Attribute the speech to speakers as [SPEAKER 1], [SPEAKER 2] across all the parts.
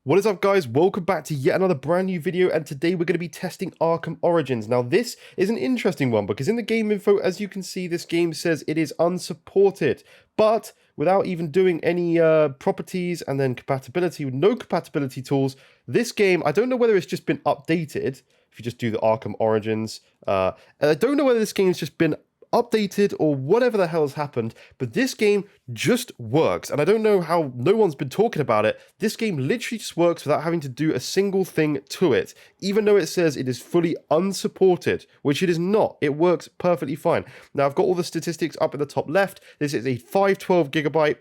[SPEAKER 1] What is up, guys? Welcome back to yet another brand new video, and today we're going to be testing Arkham Origins. Now, this is an interesting one because in the game info, as you can see, this game says it is unsupported, but without even doing any properties and then compatibility, with no compatibility tools, this game, I don't know whether it's just been updated, if you just do the Arkham Origins, and I don't know whether this game's just been updated or whatever the hell has happened, but this game just works. And I don't know how no one's been talking about it. This game literally just works without having to do a single thing to it, even though it says it is fully unsupported, which it is not. It works perfectly fine. Now, I've got all the statistics up in the top left. This is a 512 gigabyte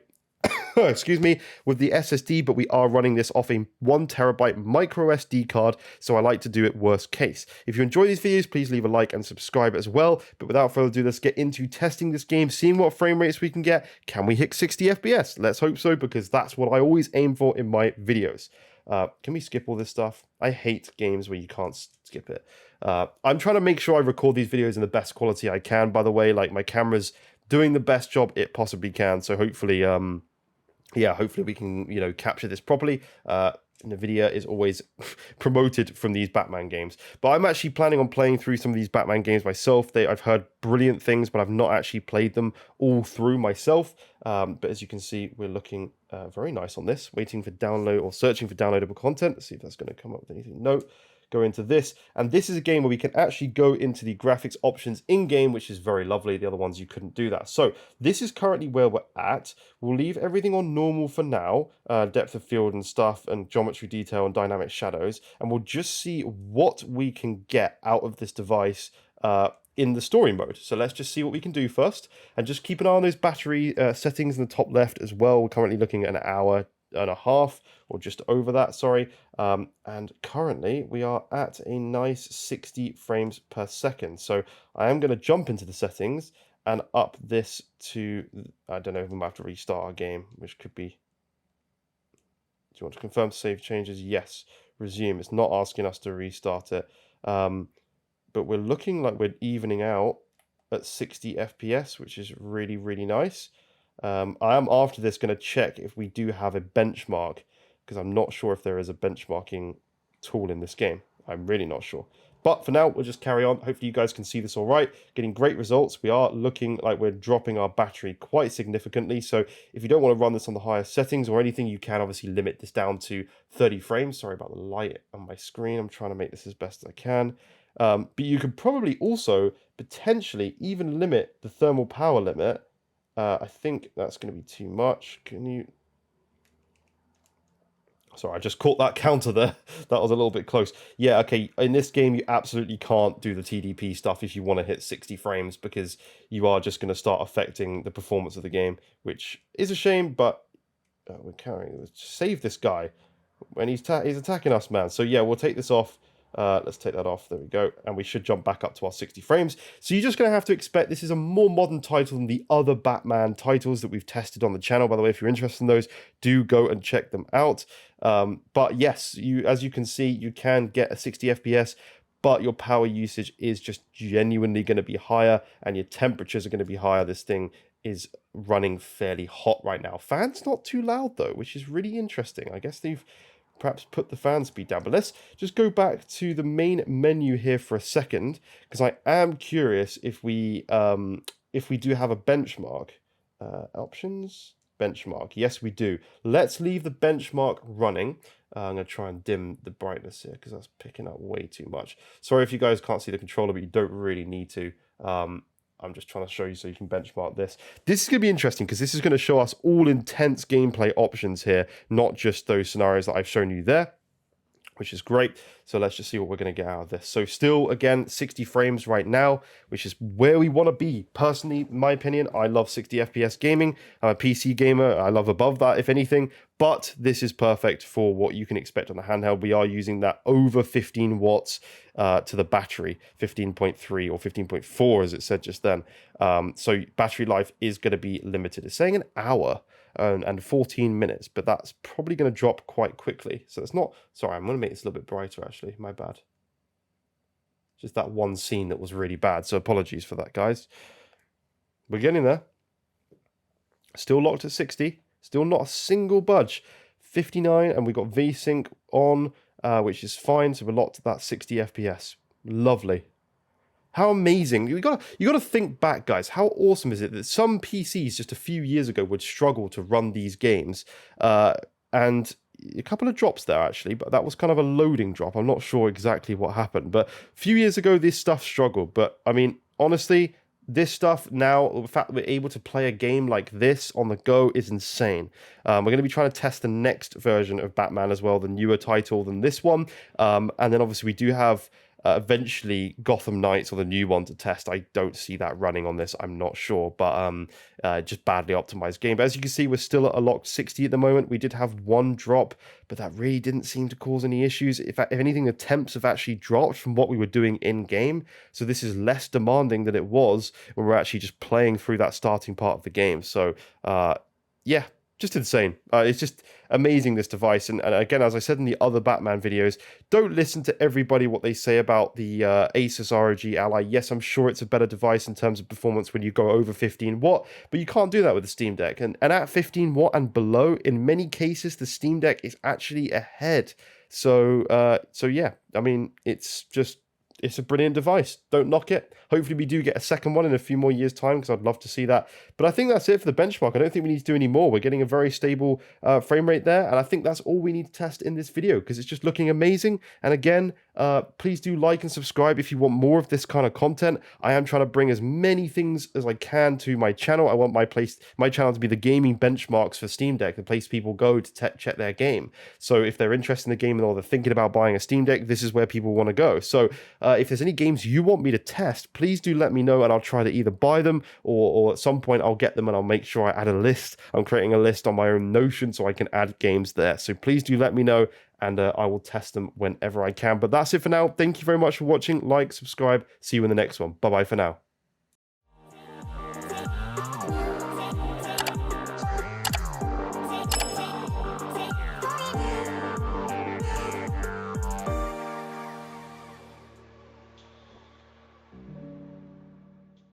[SPEAKER 1] excuse me, with the SSD, but we are running this off a 1 TB micro SD card, so I like to do it worst case. If you enjoy these videos, please leave a like and subscribe as well. But without further ado, let's get into testing this game, seeing what frame rates we can get. Can we hit 60 FPS? Let's hope so, because that's what I always aim for in my videos. Can we skip all this stuff? I hate games where you can't skip it. I'm trying to make sure I record these videos in the best quality I can, by the way. Like, my camera's doing the best job it possibly can, so hopefully yeah, hopefully we can, capture this properly. NVIDIA is always promoted from these Batman games. But I'm actually planning on playing through some of these Batman games myself. I've heard brilliant things, but I've not actually played them all through myself. But as you can see, we're looking very nice on this. Waiting for download or searching for downloadable content. Let's see if that's going to come up with anything. No. Go into this, and this is a game where we can actually go into the graphics options in game, which is very lovely. The other ones you couldn't do that. So this is currently where we're at. We'll leave everything on normal for now, depth of field and stuff, and geometry detail and dynamic shadows, and we'll just see what we can get out of this device in the story mode. So let's just see what we can do first, and just keep an eye on those battery settings in the top left as well. We're currently looking at an hour and a half, or just over that, sorry, and currently we are at a nice 60 frames per second. So I am going to jump into the settings and up this to, I don't know if we might have to restart our game, which could be, do you want to confirm save changes? Yes. Resume. It's not asking us to restart it, but we're looking like we're evening out at 60 FPS, which is really, really nice. I am after this going to check if we do have a benchmark, because I'm not sure if there is a benchmarking tool in this game. I'm really not sure. But for now, we'll just carry on. Hopefully you guys can see this all right. Getting great results. We are looking like we're dropping our battery quite significantly. So if you don't want to run this on the highest settings or anything, you can obviously limit this down to 30 frames. Sorry about the light on my screen. I'm trying to make this as best as I can. But you could probably also potentially even limit the thermal power limit. I think that's going to be too much. Can you... Sorry, I just caught that counter there. That was a little bit close. Yeah, okay, in this game, you absolutely can't do the TDP stuff if you want to hit 60 frames, because you are just going to start affecting the performance of the game, which is a shame, but we're carrying... Let's save this guy when he's attacking us, man. So yeah, we'll take this off. Let's take that off. There we go. And we should jump back up to our 60 frames. So you're just going to have to expect this is a more modern title than the other Batman titles that we've tested on the channel. By the way, if you're interested in those, do go and check them out. But yes, as you can see, you can get a 60 FPS, but your power usage is just genuinely going to be higher, and your temperatures are going to be higher. This thing is running fairly hot right now. Fan's not too loud, though, which is really interesting. I guess they've perhaps put the fan speed down. But let's just go back to the main menu here for a second, because I am curious if we do have a benchmark. Options, benchmark. Yes, we do. Let's leave the benchmark running. I'm going to try and dim the brightness here because that's picking up way too much. Sorry if you guys can't see the controller, but you don't really need to. I'm just trying to show you so you can benchmark this. This is going to be interesting because this is going to show us all intense gameplay options here, not just those scenarios that I've shown you there, which is great. So let's just see what we're going to get out of this. So still, again, 60 frames right now, which is where we want to be. Personally, in my opinion, I love 60 FPS gaming. I'm a PC gamer. I love above that, if anything. But this is perfect for what you can expect on the handheld. We are using that over 15 watts to the battery, 15.3 or 15.4 as it said just then. So battery life is going to be limited. It's saying an hour and 14 minutes, but that's probably going to drop quite quickly. So it's not... Sorry, I'm going to make this a little bit brighter, actually. My bad. Just that one scene that was really bad. So apologies for that, guys. We're getting there. Still locked at 60. Still not a single budge. 59, and we got VSync on, which is fine. So we're locked at that 60 FPS. Lovely. How amazing. You gotta think back, guys. How awesome is it that some PCs just a few years ago would struggle to run these games? And a couple of drops there, actually, but that was kind of a loading drop. I'm not sure exactly what happened. But a few years ago, this stuff struggled. But, I mean, honestly, this stuff now, the fact that we're able to play a game like this on the go is insane. We're going to be trying to test the next version of Batman as well, the newer title than this one. And then, obviously, we do have eventually Gotham Knights or the new one to test. I don't see that running on this. I'm not sure, but just badly optimized game. But as you can see, we're still at a locked 60 at the moment. We did have one drop, but that really didn't seem to cause any issues. If anything, the temps have actually dropped from what we were doing in game. So this is less demanding than it was when we're actually just playing through that starting part of the game. So yeah, just insane. It's just amazing, this device. And again, as I said in the other Batman videos, don't listen to everybody what they say about the Asus ROG Ally. Yes, I'm sure it's a better device in terms of performance when you go over 15 watt, but you can't do that with the Steam Deck. And at 15 watt and below, in many cases, the Steam Deck is actually ahead. So yeah, I mean, it's a brilliant device. Don't knock it. Hopefully we do get a second one in a few more years' time, because I'd love to see that. But I think that's it for the benchmark. I don't think we need to do any more. We're getting a very stable frame rate there, and I think that's all we need to test in this video, because it's just looking amazing. And again, please do like and subscribe if you want more of this kind of content. I am trying to bring as many things as I can to my channel. I want my channel to be the gaming benchmarks for Steam Deck, the place people go to check their game. So if they're interested in the game or they're thinking about buying a Steam Deck, this is where people want to go. So if there's any games you want me to test, please do let me know, and I'll try to either buy them or at some point I'll get them and I'll make sure I add a list. I'm creating a list on my own Notion so I can add games there. So please do let me know, and I will test them whenever I can. But that's it for now. Thank you very much for watching. Like, subscribe. See you in the next one. Bye-bye for now.